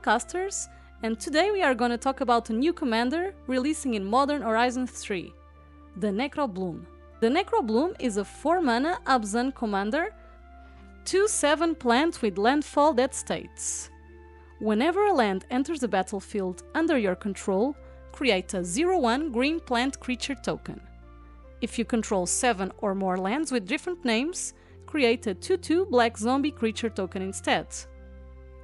EdhSpellcasters, and today we are going to talk about a new commander releasing in Modern Horizons 3, the Necrobloom. The Necrobloom is a 4-mana Abzan commander, 2/7 plant with Landfall that states: whenever a land enters the battlefield under your control, create a 0/1 green plant creature token. If you control 7 or more lands with different names, create a 2/2 black zombie creature token instead.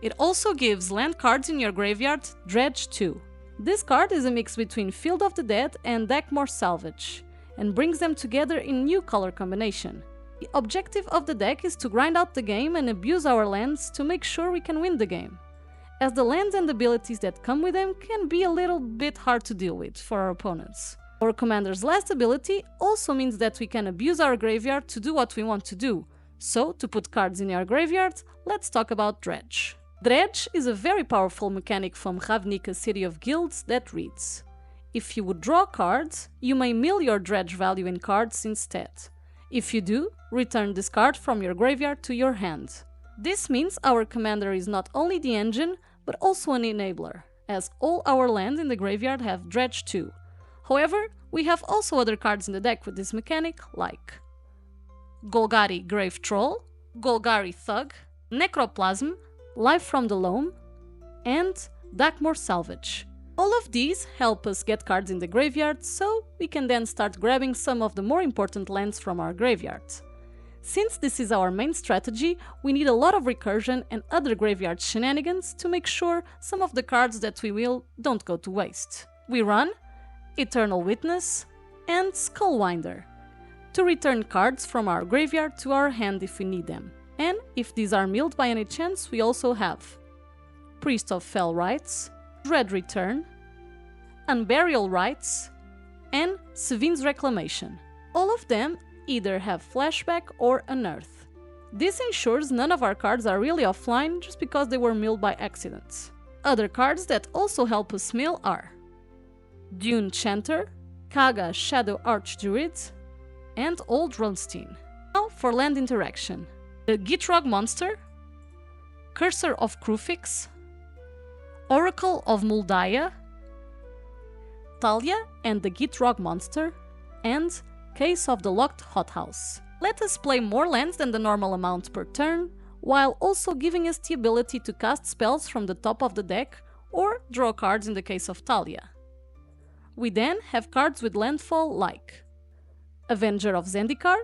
It also gives land cards in your graveyard Dredge 2. This card is a mix between Field of the Dead and Deckmore Salvage, and brings them together in new color combination. The objective of the deck is to grind out the game and abuse our lands to make sure we can win the game, as the lands and abilities that come with them can be a little bit hard to deal with for our opponents. Our commander's last ability also means that we can abuse our graveyard to do what we want to do. So, to put cards in our graveyard, let's talk about Dredge. Dredge is a very powerful mechanic from Ravnica City of Guilds that reads: if you would draw cards, you may mill your Dredge value in cards instead. If you do, return this card from your graveyard to your hand. This means our commander is not only the engine, but also an enabler, as all our lands in the graveyard have Dredge too. However, we have also other cards in the deck with this mechanic, like Golgari Grave Troll, Golgari Thug, Necroplasm, Life from the Loam, and Deckmore Salvage. All of these help us get cards in the graveyard, so we can then start grabbing some of the more important lands from our graveyard. Since this is our main strategy, we need a lot of recursion and other graveyard shenanigans to make sure some of the cards that we will don't go to waste. We run Eternal Witness and Skullwinder to return cards from our graveyard to our hand if we need them. And if these are milled by any chance, we also have Priest of Fell Rites, Dread Return, Unburial Rites, and Sevin's Reclamation. All of them either have flashback or unearth. This ensures none of our cards are really offline just because they were milled by accident. Other cards that also help us mill are Dune Chanter, Kaga Shadow Archdruid, and Old Ronstein. Now for land interaction. The Gitrog Monster, Cursor of Krufix, Oracle of Muldaya, Talia and the Gitrog Monster, and Case of the Locked Hothouse. Let us play more lands than the normal amount per turn, while also giving us the ability to cast spells from the top of the deck or draw cards in the case of Talia. We then have cards with landfall like Avenger of Zendikar,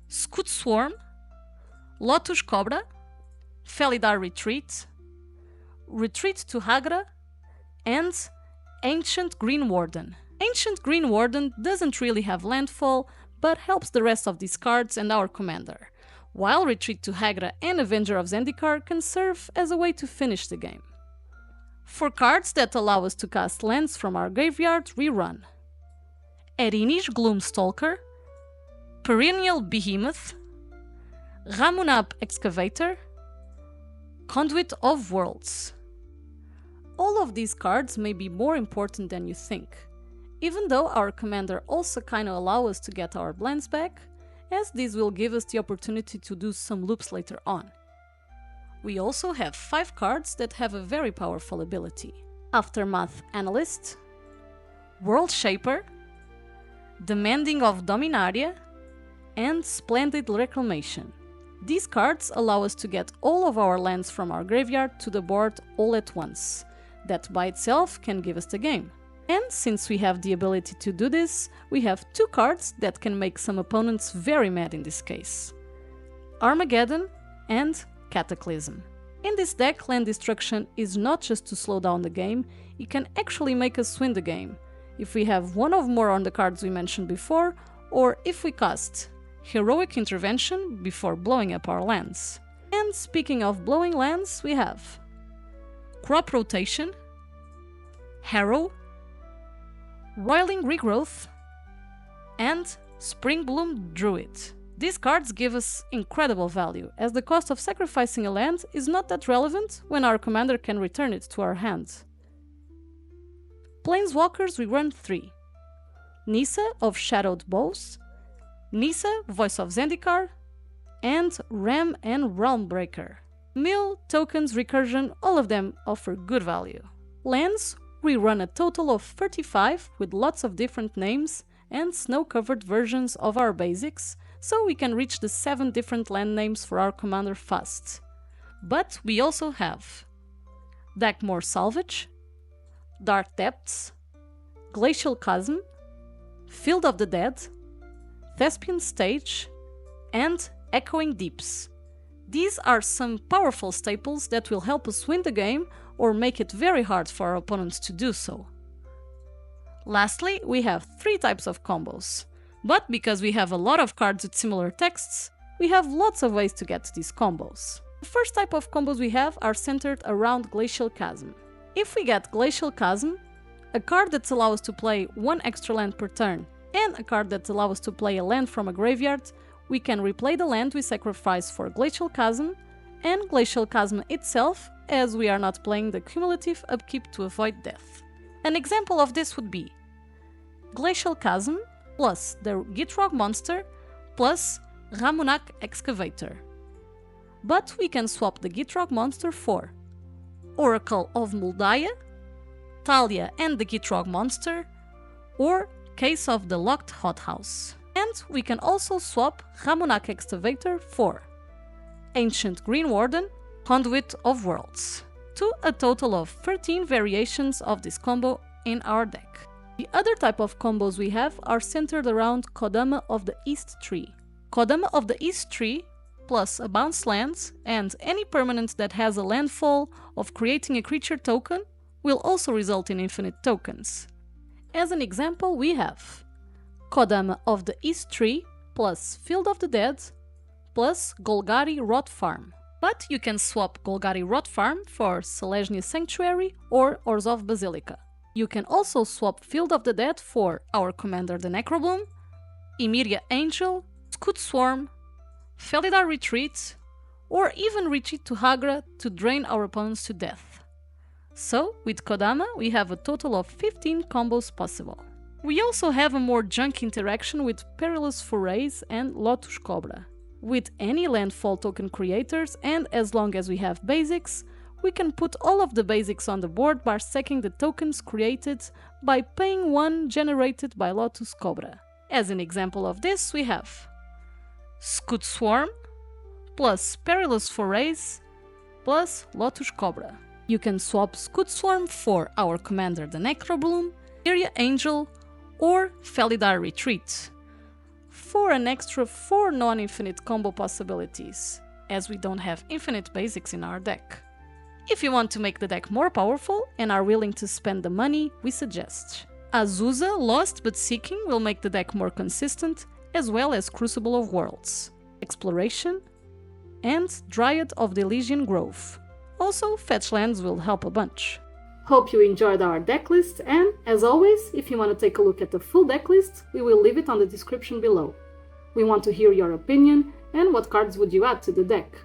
Scoot Swarm, Lotus Cobra, Felidar Retreat, Retreat to Hagra, and Ancient Green Warden. Ancient Green Warden doesn't really have landfall, but helps the rest of these cards and our commander, while Retreat to Hagra and Avenger of Zendikar can serve as a way to finish the game. For cards that allow us to cast lands from our graveyard, we run Erinish Gloomstalker, Perennial Behemoth, Ramunap Excavator, Conduit of Worlds. All of these cards may be more important than you think, even though our commander also kinda allow us to get our lands back, as these will give us the opportunity to do some loops later on. We also have 5 cards that have a very powerful ability: Aftermath Analyst, World Shaper, Demanding of Dominaria, and Splendid Reclamation. These cards allow us to get all of our lands from our graveyard to the board all at once. That by itself can give us the game. And since we have the ability to do this, we have 2 cards that can make some opponents very mad in this case: Armageddon and Cataclysm. In this deck, land destruction is not just to slow down the game, it can actually make us win the game, if we have one or more on the cards we mentioned before, or if we cast Heroic Intervention before blowing up our lands. And speaking of blowing lands, we have Crop Rotation, Harrow, Roiling Regrowth, and Springbloom Druid. These cards give us incredible value, as the cost of sacrificing a land is not that relevant when our commander can return it to our hand. Planeswalkers, we run 3. Nissa of Shadowed Bows, Nissa, Voice of Zendikar, and Ram and Realmbreaker. Mill, tokens, recursion, all of them offer good value. Lands, we run a total of 35 with lots of different names and snow-covered versions of our basics, so we can reach the 7 different land names for our commander fast. But we also have Deckmore Salvage, Dark Depths, Glacial Chasm, Field of the Dead, Thespian Stage, and Echoing Deeps. These are some powerful staples that will help us win the game or make it very hard for our opponents to do so. Lastly, we have 3 types of combos. But because we have a lot of cards with similar texts, we have lots of ways to get these combos. The first type of combos we have are centered around Glacial Chasm. If we get Glacial Chasm, a card that allows us to play 1 extra land per turn, and a card that allows us to play a land from a graveyard, we can replay the land we sacrifice for Glacial Chasm, and Glacial Chasm itself, as we are not playing the cumulative upkeep to avoid death. An example of this would be Glacial Chasm plus the Gitrog monster plus Ramunap Excavator. But we can swap the Gitrog monster for Oracle of Muldaya, Talia and the Gitrog monster, or Case of the Locked Hothouse. And we can also swap Ramunap Excavator for Ancient Green Warden, Conduit of Worlds, to a total of 13 variations of this combo in our deck. The other type of combos we have are centered around Kodama of the East Tree. Kodama of the East Tree plus a bounce lands and any permanent that has a landfall of creating a creature token will also result in infinite tokens. As an example, we have Kodama of the East Tree plus Field of the Dead plus Golgari Rot Farm. But you can swap Golgari Rot Farm for Selesnya Sanctuary or Orzhov Basilica. You can also swap Field of the Dead for our commander the Necrobloom, Emiria Angel, Scud Swarm, Felidar Retreat, or even Retreat to Hagra to drain our opponents to death. So, with Kodama, we have a total of 15 combos possible. We also have a more junk interaction with Perilous Forays and Lotus Cobra. With any landfall token creators, and as long as we have basics, we can put all of the basics on the board by sacking the tokens created by paying 1 generated by Lotus Cobra. As an example of this, we have Scud Swarm plus Perilous Forays plus Lotus Cobra. You can swap Scud Swarm for our commander the Necrobloom, Emiria Angel, or Felidar Retreat, for an extra 4 non-infinite combo possibilities, as we don't have infinite basics in our deck. If you want to make the deck more powerful and are willing to spend the money, we suggest Azusa, Lost but Seeking will make the deck more consistent, as well as Crucible of Worlds, Exploration, and Dryad of the Elysian Grove. Also, fetch lands will help a bunch. Hope you enjoyed our deck list, and as always, if you want to take a look at the full deck list, we will leave it on the description below. We want to hear your opinion and what cards would you add to the deck.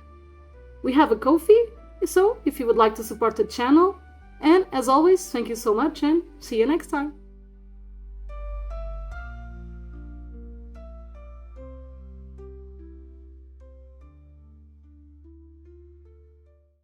We have a Ko-fi, so if you would like to support the channel, and as always, thank you so much and see you next time!